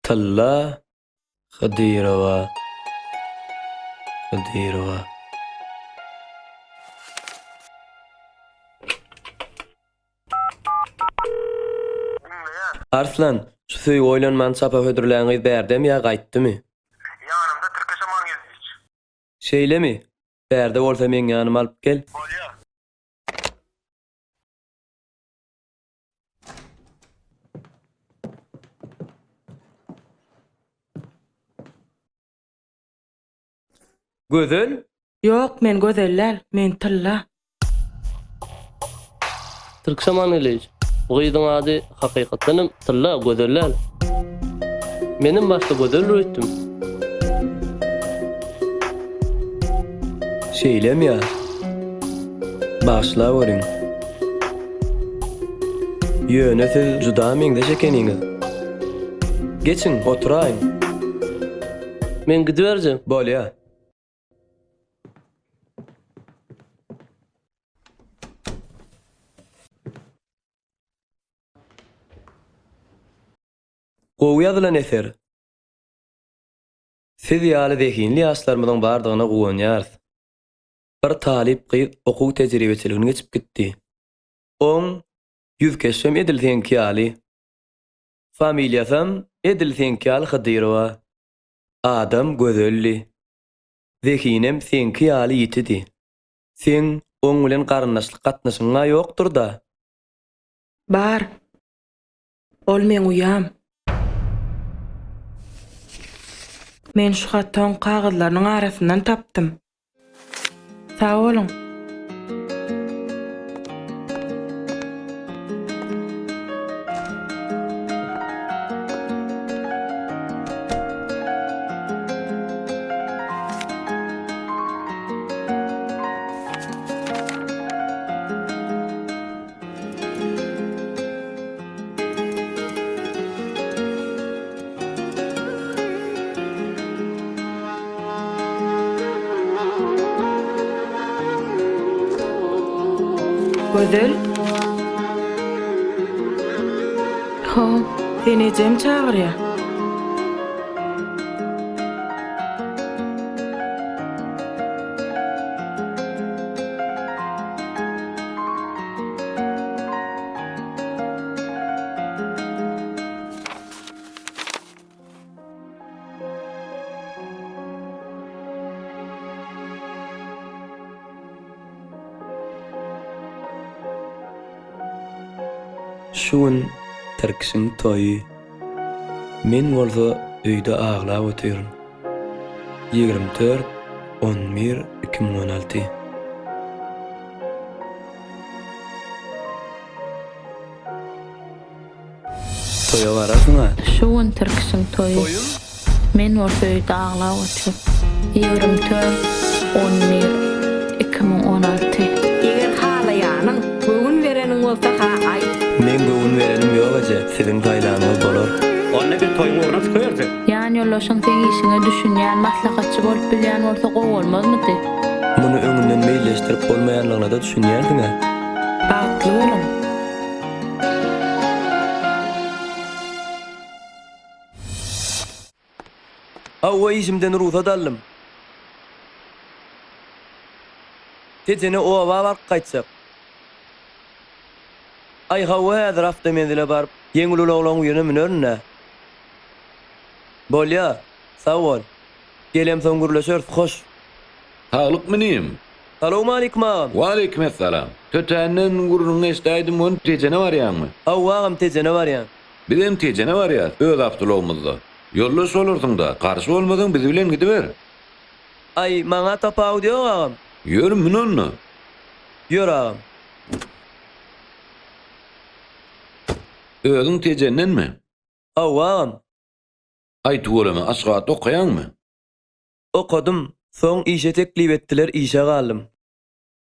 Talla Khadirova. Arslan, şu söýü oýlanman çapa hödürläňiz bärdem ýa gaýtdymy? Yanımda Türkeşaman gezdik. Şeýlemi? Bärde bolsa men ýanyma alyp gel. Bolýa. Gözel? Yok, men gözellär, men Talla. Türksaman eleýiz. Bu gyzyň ady hakykatdanam Talla gözeller. Menim başda gözel rüýtdim. Şeýlemi ýa? Başla görüň. Ýöne siz juda meňde şekeniňiz. Geçin, oturaýyn. Men gidiberjem. Bolýa. Gowy ýazylan eser. Siz ýaly zehinli ýaşlarymyzyň bardygyna gowanýarys. Bir talip gyz okuw tejribeçiligini geçip gitdi. Oň ýüzkeşem edilseňki ýaly. Familiýasam edilseňki ýaly Khadirova. Adam gözelli. Zehinem seňki ýaly ýitidi. Sen oň bilen garyndaşlyk gatnaşyňa ýokdur da. Bar. Ol men uyam. Men şu haton kağıtlarynyň arasyndan tapdym. Sağ olun. Gözel. Ho, seni jem çağırýar. Şuun Türkisiň toýy. Men bolsa öýde aglap oturýarym. 24-11-2016. Toýa barasyňa? Şuun Türkisiň toýy. Men bolsa öýde aglap oturýarym. 24-11-2016. Eger halaýanyň bugün bereniň bolsa ay. Men göwün berenim ýok eje. Siziň taýlanyňyz bolar. Onda bir toyun orna çıkıyordu. Ýani ýollaşyň sen işiňe düşünýän maslahatçy bolup bilýän bolsa gowy bolmazmydy? Muny öňünden meýilleşdirip bolmaýanlygyna da düşünýärdiň-a? Bagtly bolun. Awwa işimden ruhsat aldım. Tejene owa bark gaýtsak. Ay hawa häzir hafta mendile barıp yeňil ulaglaň ýöne minörnä. Bolýa, sag bol. Gelem soň gürleşeriz, hoş. Sağlık mıyım? Salamu aleykum ağam. Wa aleykümselam. Tötänden gurrunu estäýdim, onu tejene var ýa-mı? Awwa ağam tejene var ýa. Bizim tejene var ýa, öz Abdulowmuzda. Ýoldaş bolursyň da, garşy bolmadyň bizi bilen gidiber. Ay maňa tapaw diýok ağam. Ýör minonnu. Ýör ağam. Özüň tejenenmi? Awwa ağam. Aýtyp bolamy, aşgat okaýanmy? Okudum. Soň işe teklip etdiler, işe galdym.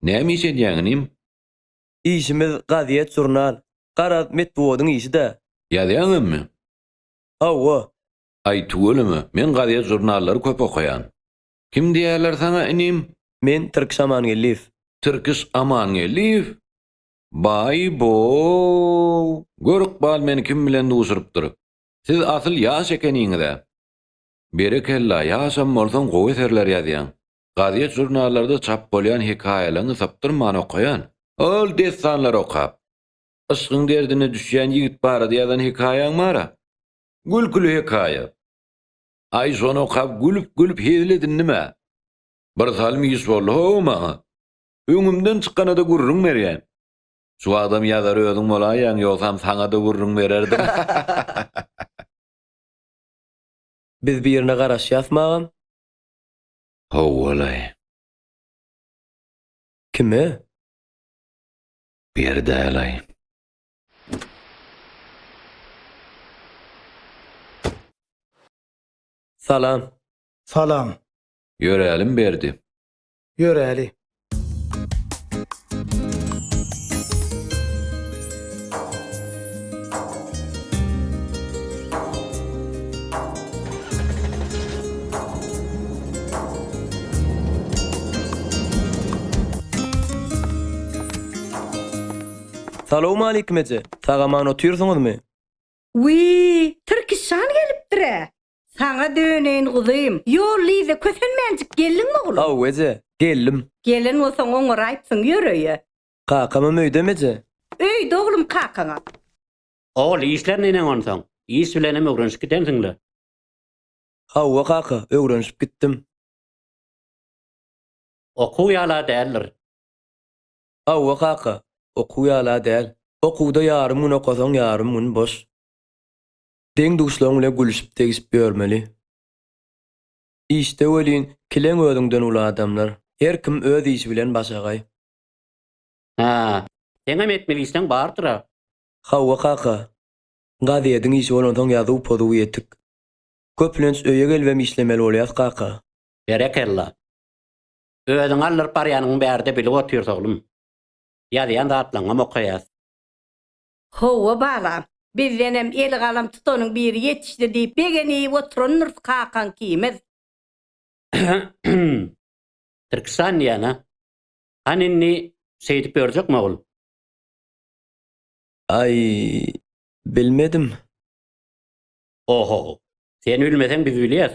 Näme iş edýäňim? İşimiz gaziýet, jurnal. Garaz metbuodyň işi de. Ýazýanmy? Awwa. Aýtyp bolamy, men gaziýet jurnallary köp okaýan. Kim diýerler sana inim? Men Türksaman Gelif. Türkis Amangelliýew. Bay bo. Görük bal meni kim bilen duşurypdyr. Siz asıl ýaş ekeniňizde. Berekella ýaşam bolsaň gowy eserler ýazýan. Gaziýet jurnallarda çap bolýan hikaýalaryny sapdyrman okaýan. Ol destanlar okap. Aşkyň derdine düşýän ýigit barada ýazan hikaýaň mara. Gülkülü hikaýa. Ay şonu okap gülüp hezledin nime? Bir salmy ýyş boldy maňa. Öňümden çykana da gurrun berýän. Şu adam ýazar özüň bolaýan ýoksam saňa da gurrun bererdim. Biz bir ýerine garaş ýazmagam. Howalay. Kime? Berdälay. Salam. Salam. Ýörelim berdi. Ýöräli. Salamu aleykum ece. Tagaman oturýarsyňyzmy? Wi, Türkistan gelipdir. Sana döneyin kuzuyum. Yol lize kösenmenjik gelin mi oğlum? Aw ece, geldim. Gelin olsan oňa aýpsyň ýöreýe. Kakama möýdemece. Öýde oğlum kakana. Oğul işler nene onsan? İş bilen hem öğrenşik gidensinler. Hawwa kaka, öwrenşip gitdim. Oku yala değerler. Hawwa kaka, okuýala däl. Okuwda ýarym gün okasaň ýarym gün boş. Deň duşlaryň bilen gülüşip tegişip görmeli. İşte welin kilen özüňden uly adamlar. Her kim öz işi bilen başagay. Ha, teňem etmeliýsen bardyra. Hawwa kaka. Gaziýetiň işi bolansoň ýazyp poduw ýetik. Köplenç öýe gelbem işlemeli bolýar kaka. Berekella. Özüň allar parýanyň bärde bilip oturýar oglum. Ýa-da atlaňam okaýas. Howa bala. Bizdenem el galam tutanyň biri ýetişdi diýip begeni oturunur kakan kiýmez. Türkistan ýana. Hanini seýdip berjek mi ogul? Ay, bilmedim. Oho. Sen bilmeseň biz bilýäs.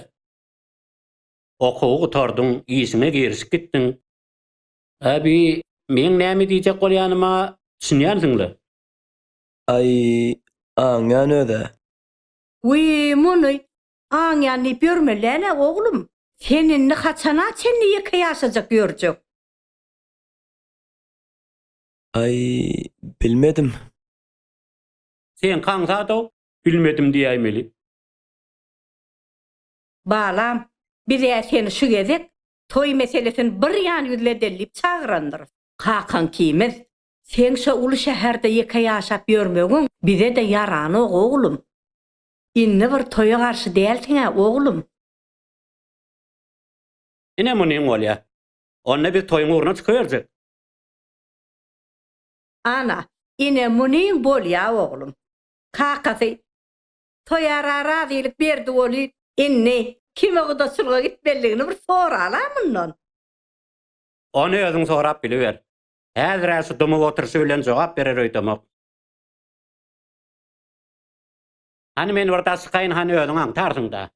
Okuw gutardyň, işine girişip gitdiň. Abi, men näme diýjek bolýanyma düşünýärsiňler? Ay, aňan öde. Wi, muny aňany görmelene oğlum. Seninni haçana çenni ýeke ýaşajak görjek. Ay, bilmedim. Sen kaňsada bilmedim diýämeli. Balam, bize seni şu gezek, toy meselesini bir yan yüzle delip çağırandır. Kakan kiýmez. Sen şu ulu şäherde ýeke ýaşap ýörmegiň bize de yarany oğlum. Inni bir toya garşy dältiňe oğlum. Ene munyň bolýar. Onna bir toýuň urna çykyberjek. Ana, ine munyň bolýar oğlum. Kakasy toyara razylyk berdi boli. Inni kime gudaçylyga gitmeligini bir soralamyndan. Onu özüň sorap biliber. Häzir şu dumy oturşy bilen jogap berer öýdemek. Hani men orta sykaýyn hani özüň aňtarsyňda.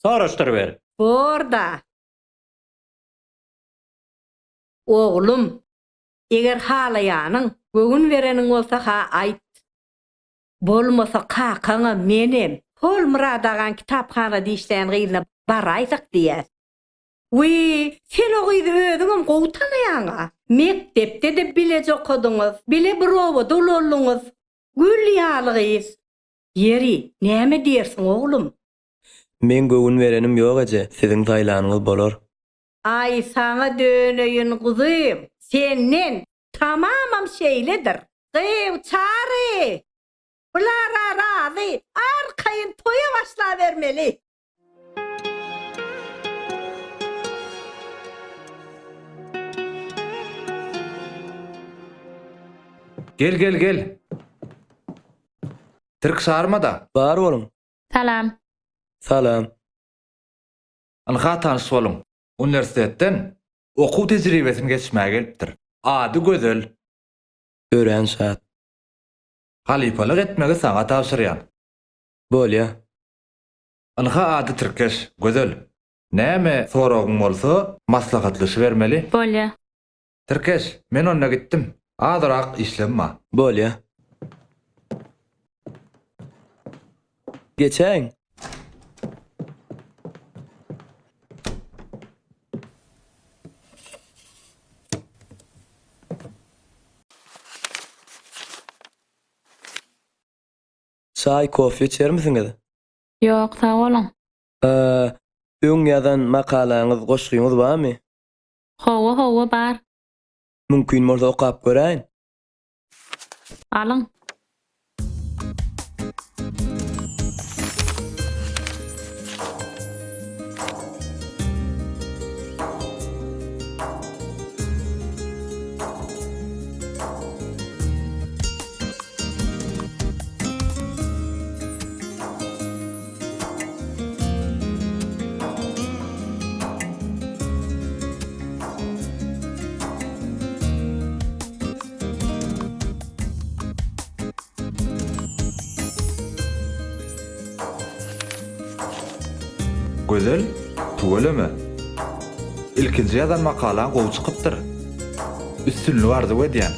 Soraşdyr ber. Orada. Oğlum, eger halaýanyň, bögün bereniň bolsa ha aýt. Bolmasa kakaňa menem Hol muradagan kitapxanada işleyen gyýyna baraýsak diýär. Wi, sen ogydy özüňem gowy tanaýaňa. Mektepde de bilej okudyňyz, bile birowa dololluňyz. Gül ýalygyz. Yeri, näme diýersiň oglum? Men göwün berenim ýok eje, siziň taýlanyňyz bolar. Ay sana döneýin kuzym. Senden tamamam şeýledir. Gyw çary. Bulara razy, arkaýyn toýa başla vermeli. Gel. Türk sarmada. Bar bolun. Salam. Salam. Anha tanış bolun. Üniversitetten okuw tejribesini geçmäge gelipdir. Ady gözel. Ören saat. Halifalyk etmegi saňa tapşyrýan. Bolýa. Anha ady Türkeş, gözel. Näme soragyň bolsa, maslahatlyşy bermeli. Bolýa. Türkeş, men onda gitdim. Adyrak işlenme. Bolýa. Geçeň. Çay, kofe içer misiniz? Ýok, sag bolun. Öň ýazan makalaňyz, goşgyňyz barmy? Howa bar. Mümkin bolsa okap göräýin. Alyň. Gözel, tuweleme. İlkinji ýazan makalan gowy çykypdyr. Üstünlüği ardy wedýän.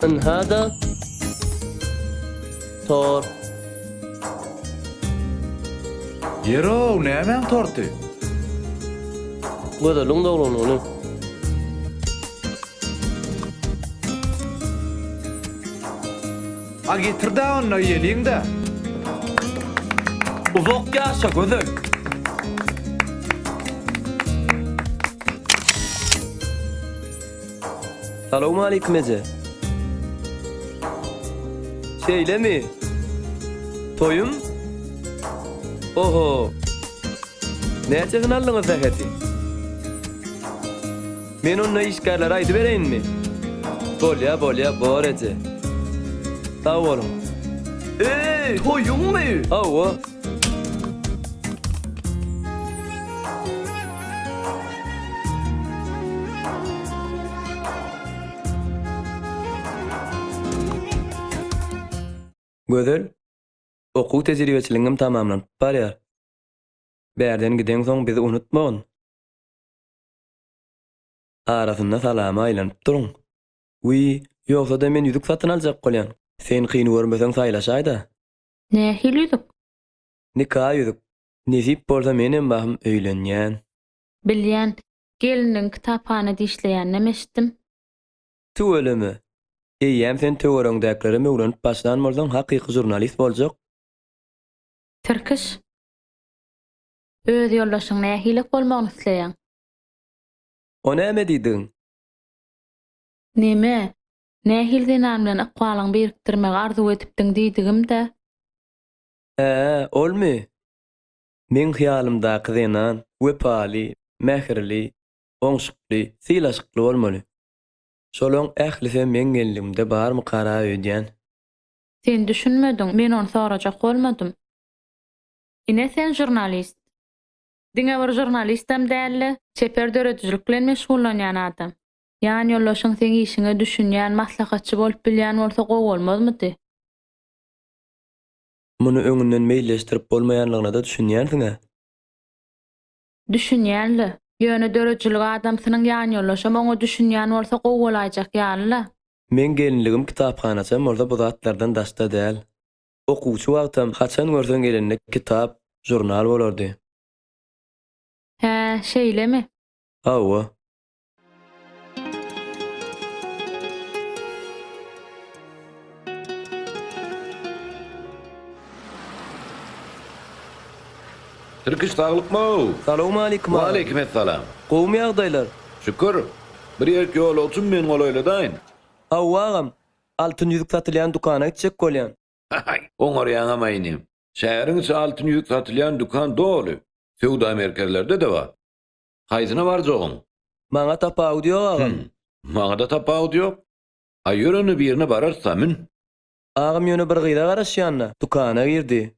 ان هذا tor. Yero, näme torty? Gödeliň dogruny. A getirdi onu ýeliňde. Uzak ýaşa gözel. Salamu aleykum eze. Şeylemi? Toyum? Oho. Näçe gynaldyňyz säheti? Men onna işgärler aýdy bereýinmi? Bolýa, bor eze. Sağ olun. Toyummy? Hawa. Gözel, okuw tejribeçiliğim tamamlanyp barýar. Bärden giden soň bizi unutmagyň. Arasynda salama aýlanyp duruň. Ýogsa da men ýüzük satyn aljak bolýan. Sen kyn görmeseň saýlaşaýda. Nähil ýüzük? Nikah ýüzük. Nesip bolsa menem bahym öýlenýän. Bilýän, geliniň kitaphanada işleýänini eşitdim. Tu ölemi. Eýýäm sen töwerüňdäkleri öwrenip başlan bolsaň hakyky jurnalist boljak. Türkiş. Öz ýoldaşyň nähilek bolmagyny isleýän? O näme diýdiň? Neme? Nähil dinan bilen akwalyň birikdirmek arzu etipdiň diýdigim-de. Olmy? Men hyalymdaky zenan wepaly, mähirli, oňşykly, sylaşykly bolmaly. Şolaň ählise men gellimde barmy kara öýdýän. Sen düşünmediň, men onu sorajak bolmadym. Ine sen jurnalist. Diňe bir jurnalistem däli, çeper döredijlik bilen meşgullanýan adam. Ýani ýoldaşyň sen işiňe düşünýän, maslahatçy bolup bilýän bolsa gowy bolmazmydy? Muny öňünden meýilleşdirip bolmaýanlygyna da düşünýärsiň-a? Düşünýänli. Ýöne dörejilik adamsynyň ýany ýoldaşam oňa düşünýän bolsa gowy bolajak ýaly. Men gelinligim kitaphanasam bolsa bu zatlardan daşda däl. Okuwçy wagtam haçan görseň elinde kitap, jurnal bolardy. Şeýlemi? Hawa. Türkiş dağlıkma. Salamu aleykum. Wa aleykum esselam. Gowmy ýagdaýlar? Şükür. Bir ýerki ýol olsun men golaýladaýyn. Hawa agam. Altyn ýüzük satylýan dukana gitjek bolýan. Oňarýan amaýnym. Şäheriň içi altyn ýüzük satylýan dukan dolu. Sewda merkezlerde de bar. Haýsyna barjagyň? Maňa tapaw diýok agam. Maňa da tapaw diýok. Aýyrany birine bararsamyn. Agam ýöne bir gyza garaşýanna dukana girdi.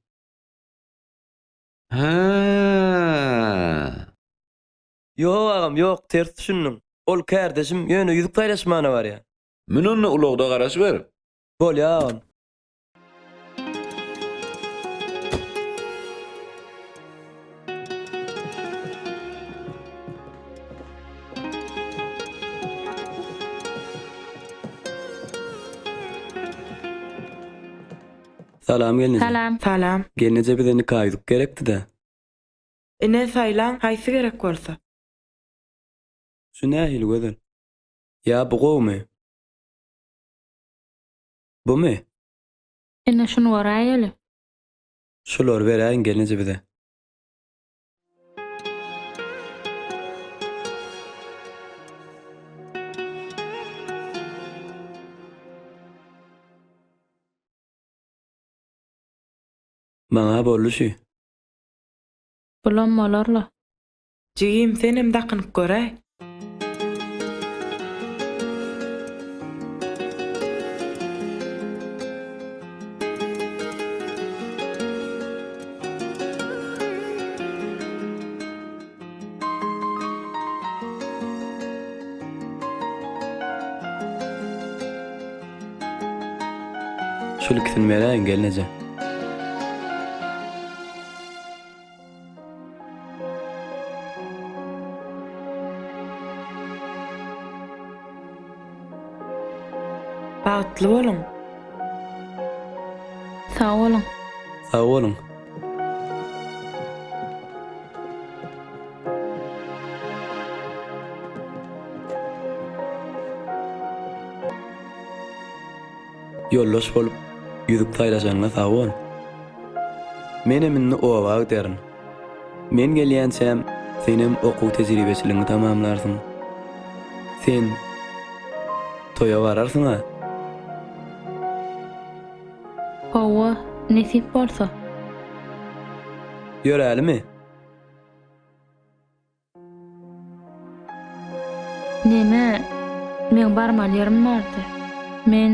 Ha. Yok agam, yok, ters düşündüm. Ol kardeşim ýöne ýüzük taýlaşmany var ya. Men onu ulugda garaş ber. Bolýar agam. Salam gelinize. Salam. Salam. Gelinize bize nikah ýüzük gerekdi-de. Ne saylan haýsy gerek bolsa? Şu nähil gözel. Ya bu gowmy? Bu mu? Ene şunu waraýaly. Şular berän gelinize bize. Bana boluşy. Bulanmalarla. Jigim senem dakynyp göräý. Şol ikisini berän gelinize. Bagtly bolun. Sağ olun. Sağ olun. Yoldaş bolup ýüzük taýlaşanyna sağ ol. Men eminni owaga derin. Men gelýänsem senem okuw tejribesiliňi tamamlarsyň. Sen toýa bararsyň ha? Hawa nesip bolsa. Ýörälimi? Neme? Men barmal yerim bardy. Men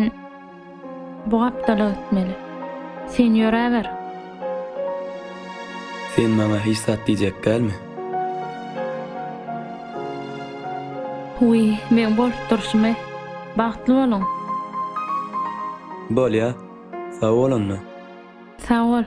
bu hapdala ötmeli. Sen ýöräber. Sen maňa hiç sat diýjek gelmi? Huy, men bolup durşmy. Bagtly bolun. Bolýa. Sağ olunma. Sağ ol.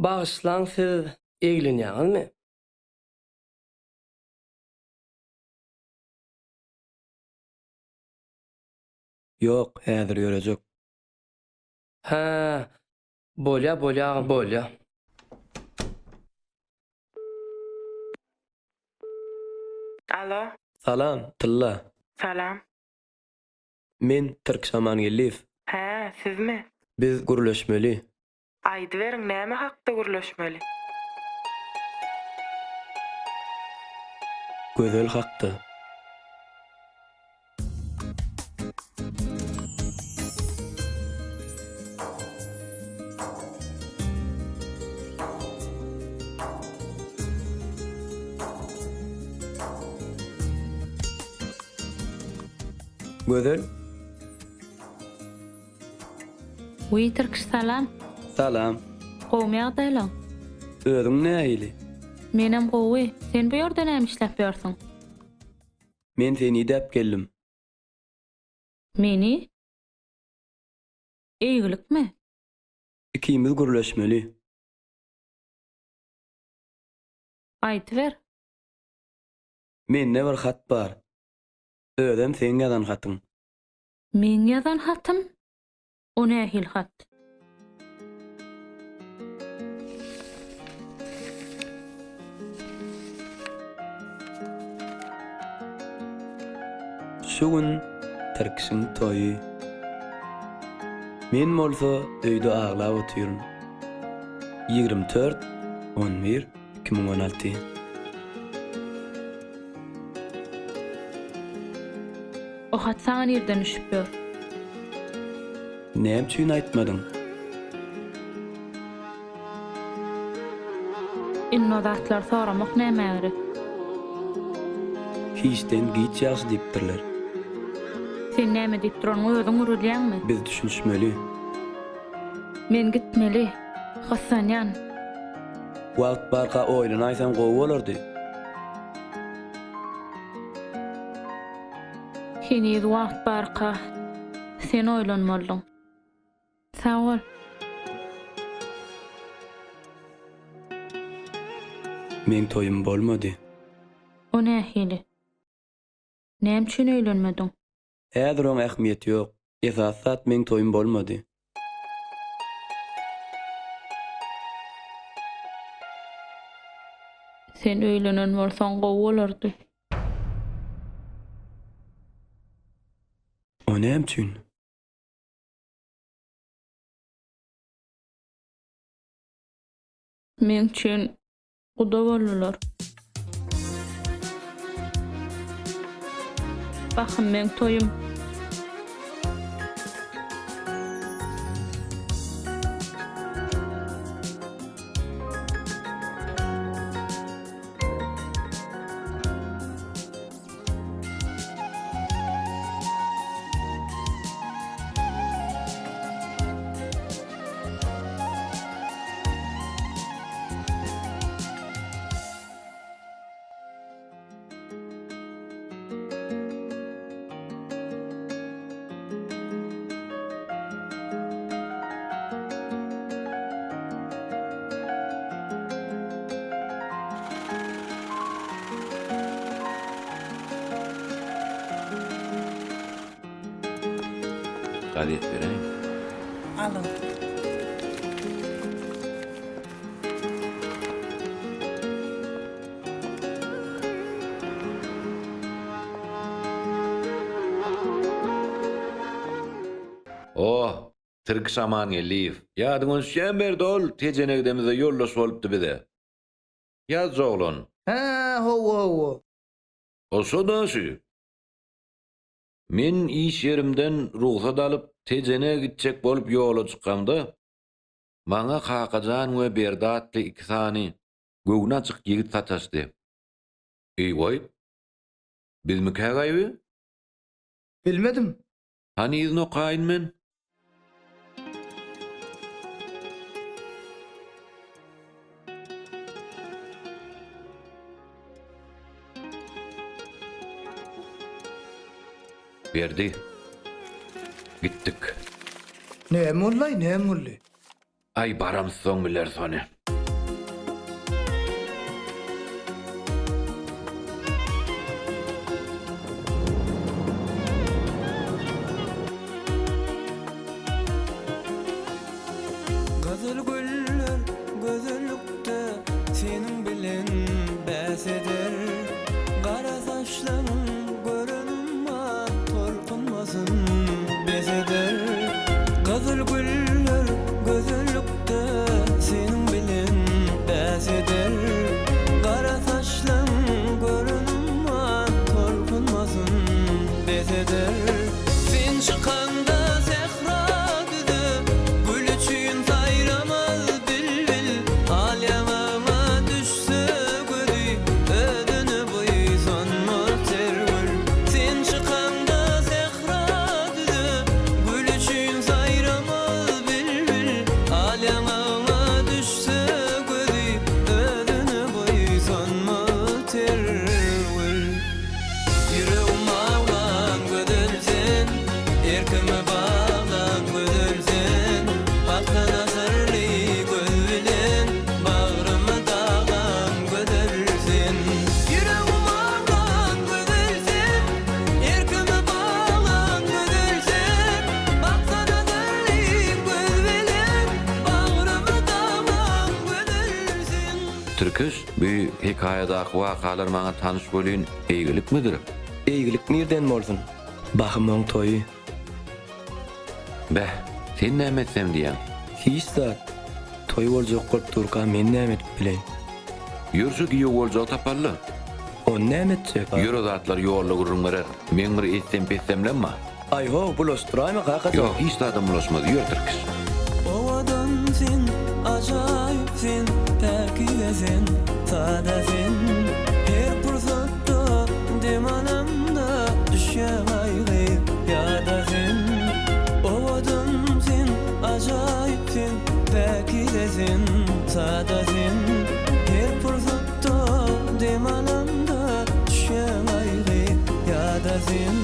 Bağışlaň siz eglenýäňizmi? Yok, häzir ýörejek. Ha, bolýa. Alo. Salam, Tylla. Salam. Men Türkşaman Gelif. Ha, sizmi? Biz guruluşmaly. Aýdy beriň, näme hakda guruluşmaly? Gözel hakda. Gözel. Huy, Türk salam. Salam. Gowmy ýagdaýlaň. Özüň näýili? Menem gowy. Sen bu ýerde näme işläp ýörsiň? Men seni däp geldim. Meni? Eýgilikmi? İkimiz guruluşmaly. Aýtyber. Mende bir hat bar. Ödem sen ýazan hatyň. Men ýazan hatym? O nähil hat? Şu gün Türk'ün toyu. Men bolsa öýde ağlap oturýarym. 24-11-2016. O hat saňa nerden düşüp ýör? Näme üçin aýtmadyň? Innovatlar soramak näme gerek? Hiçden giç ýaşy diýipdirler. Sen näme diýip duran özüň urulýanmy? Biz düşünşmeli. Men gitmeli. Hasanyan. Wagt barka oýlanaýsam gowy bolardy. Hiniz wagt barka. Sen oýlanmalyň. Sağ ol. Men toyum bolmady. O nähili? Näme üçin öýlenmediň? Häzir oň ähmiýeti ýok. Esasat men toyum bolmady. Sen öýlenen bolsaň gowy bolardy. O näme üçin? Men üçin guda bolurlar. Bakın men toyum. Gadet bereň. Alın. Oh, Türk saman gelýär. Ýadyňyz şen berdi ol, tejenegdemize ýollaş bolupdy bize. Ýaz oğlan. Ha, ho. Olsa da şu. Men iş yerimden ruhsat alıp tejene gitjek bolup ýola çykganda maňa Kakajan we Berdatly iki sany göwüne açyk ýigit sataşdy. Eýway. Bizmi kägaýby? Bilmedim. Hani izin okaýyn men? Berdi. Gittik. Näme olay? Ay baram soň biler sony. Gazyl güller gözellükde senin bilen bäs eder. Gara saçlaryň görünmä torkunmasyn bes eder. Gazyl güller gözellükde senin bilen bäs eder. Gara saçlaryň görünmä torkunmasyn bes eder. Sen çykanda zehra düde gül üçün sayramaz bilbil. Alyama düşse gödi ödünü boysanma tergül. Sen çykanda zehra düde gül üçün sayramaz bilbil. Alyama düşse gödi ödünü boysanma tergül. Yüreğim ağlan gödülsen, erkime bağlan gödülsen. Baktan asırlı göz bilen, bağrımı dağlan gödülsen. Yüreğim ağlan gödülsen, erkime bağlan gödülsen. Baktan asırlı göz bilen, bağrımı dağlan gödülsen. Türküs, bu hikayadaky wakalar maňa tanyş bolýan eýgilik midir? Eýgilik nerden bolsun? Bakım oň toyu. Bäh, sen näme etsem diýäň? Hiç zat. Toy boljak bolup durka men näme etip bilen. Ýurşy giýe boljak taparly. O näme etjek? Ýöre zatlar ýolly gurrunmarar. Men bir etsem pessemlenme. Ay ho, bulaşdırayma kakasın. Ýok, hiç adam bulaşmady, ýör Türkis. Owadan sen ajaýyp sen täkidesin tadasin her pursatda demanamda düşýän aýgy ýadasin Owadan sen ajaýyp sen täkidesin tadasin her pursatda demanamda düşýän aýgy ýadasin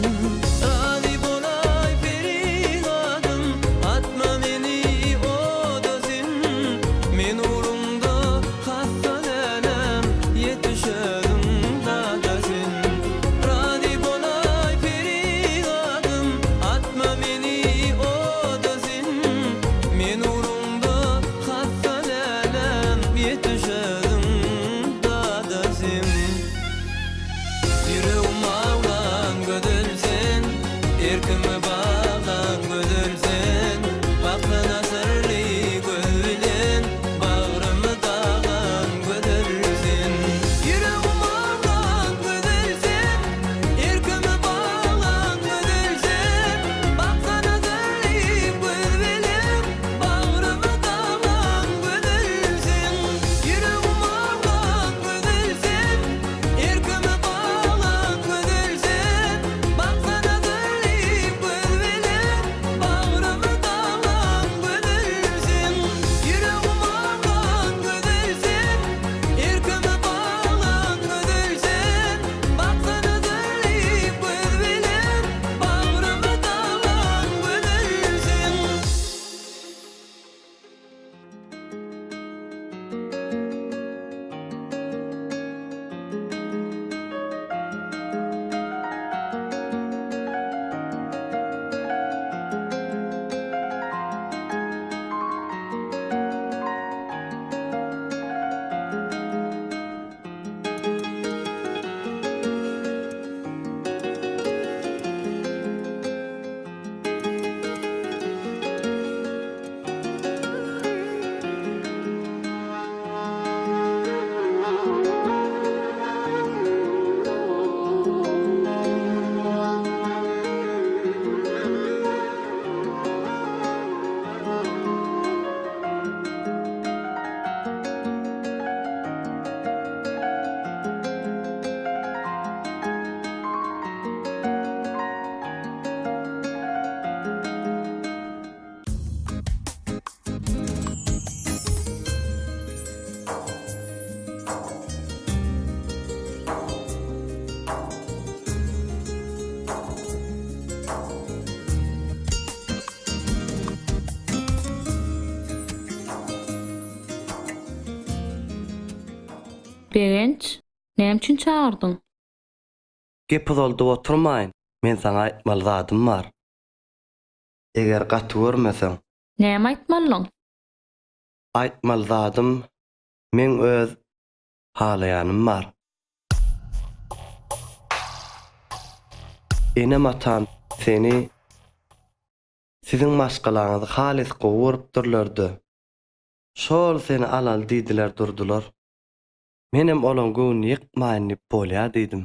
Begenç, näme üçin çağırdyň? Gep oldu oturmayın. Men sana aýtmaly zadym bar. Eger gaty görmeseň, Näme aýtmalyň? aýtmaly zadym men öz halaýanym bar. Enem atam seni sizin maşgalaňyzy halis gowurup durlardy. Şol seni alal diýdiler durdular. Menem olan göwün ýykmaýyn dip bolýa diýdim.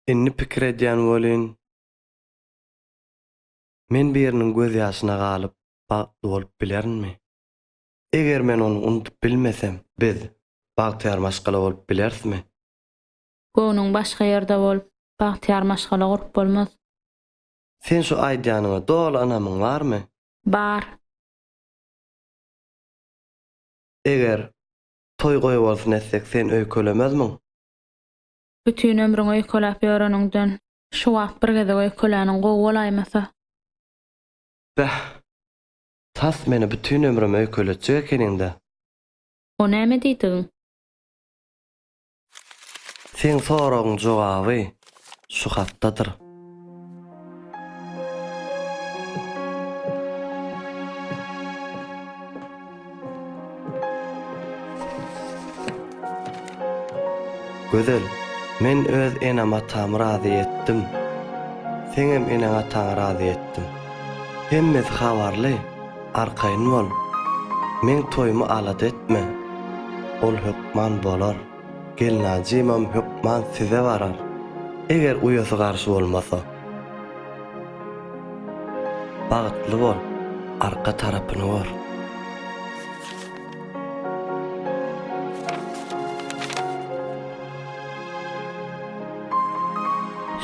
Inni pikir edýän bolyn. Men biriniň göz ýaşyna galyp bagtly bolup bilerimmi? Eger men onu unutup bilmesem, biz bagtyar maşgala bolup bilersmi? Göwnüň başga ýerde bolup, bagtyar maşgala gurup bolmaz. Sen şu aýdýanyňa dol anamyň barmy? Bar. Eger toy goýup bolsun etsek sen öýkelemezmiň? Bütün ömrüňi öýkelep ýöreningden şu wagt bir gede öýkelenin gowy bolaýmasa. Bäh. Tas meni bütün ömrüm öýkeletjek ekeninde. O näme diýdiň? Sen soragyň jogaby şu hatdadyr. Gözel, men öz enam atamy razy etdim. Seňem eneňe taň razy etdim. Hemmesi habarly, arkaýyn bol. Men toýumy alad etme. Ol hukman bolar. Gelnäjimem hukman size barar. Eger uyasy garşy bolmasa. Bagtly bol, arka tarapyny gör.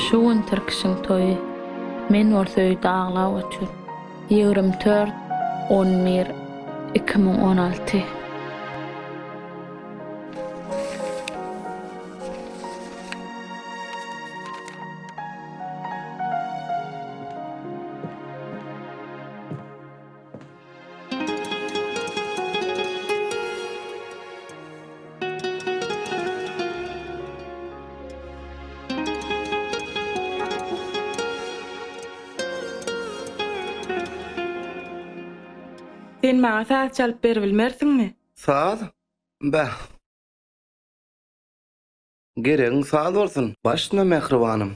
Şu gün Türkişiň toýy. Men orta öýde aglap otur. 24-11-2016. Sen maňa saat çalyp berebilmersiňmi? Saat? Bah. Geregiň saat bolsun. Başna mehribanym.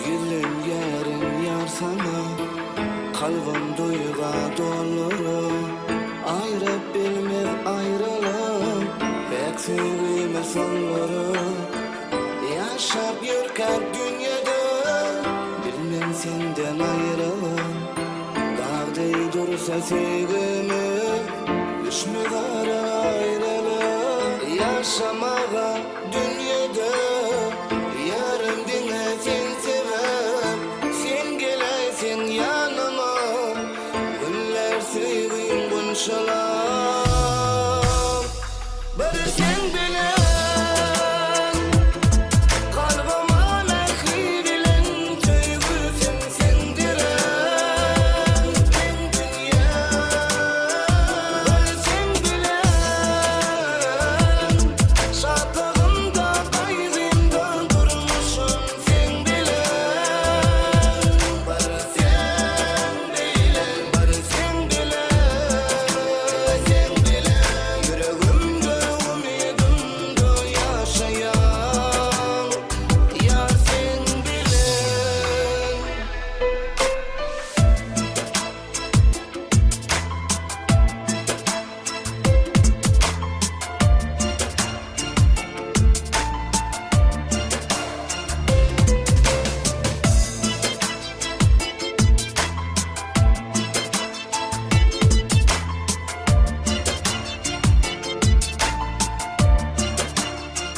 Gülüm yarın yar sana, kalbim duyga doluru. Ayrıp bilmez ayrılım, pek sevgime sonları. Yaşap yürker dünyada, bilmem senden ayrılım. Dağday dursa sevgimi, düşmez ara ayrılım. Yaşap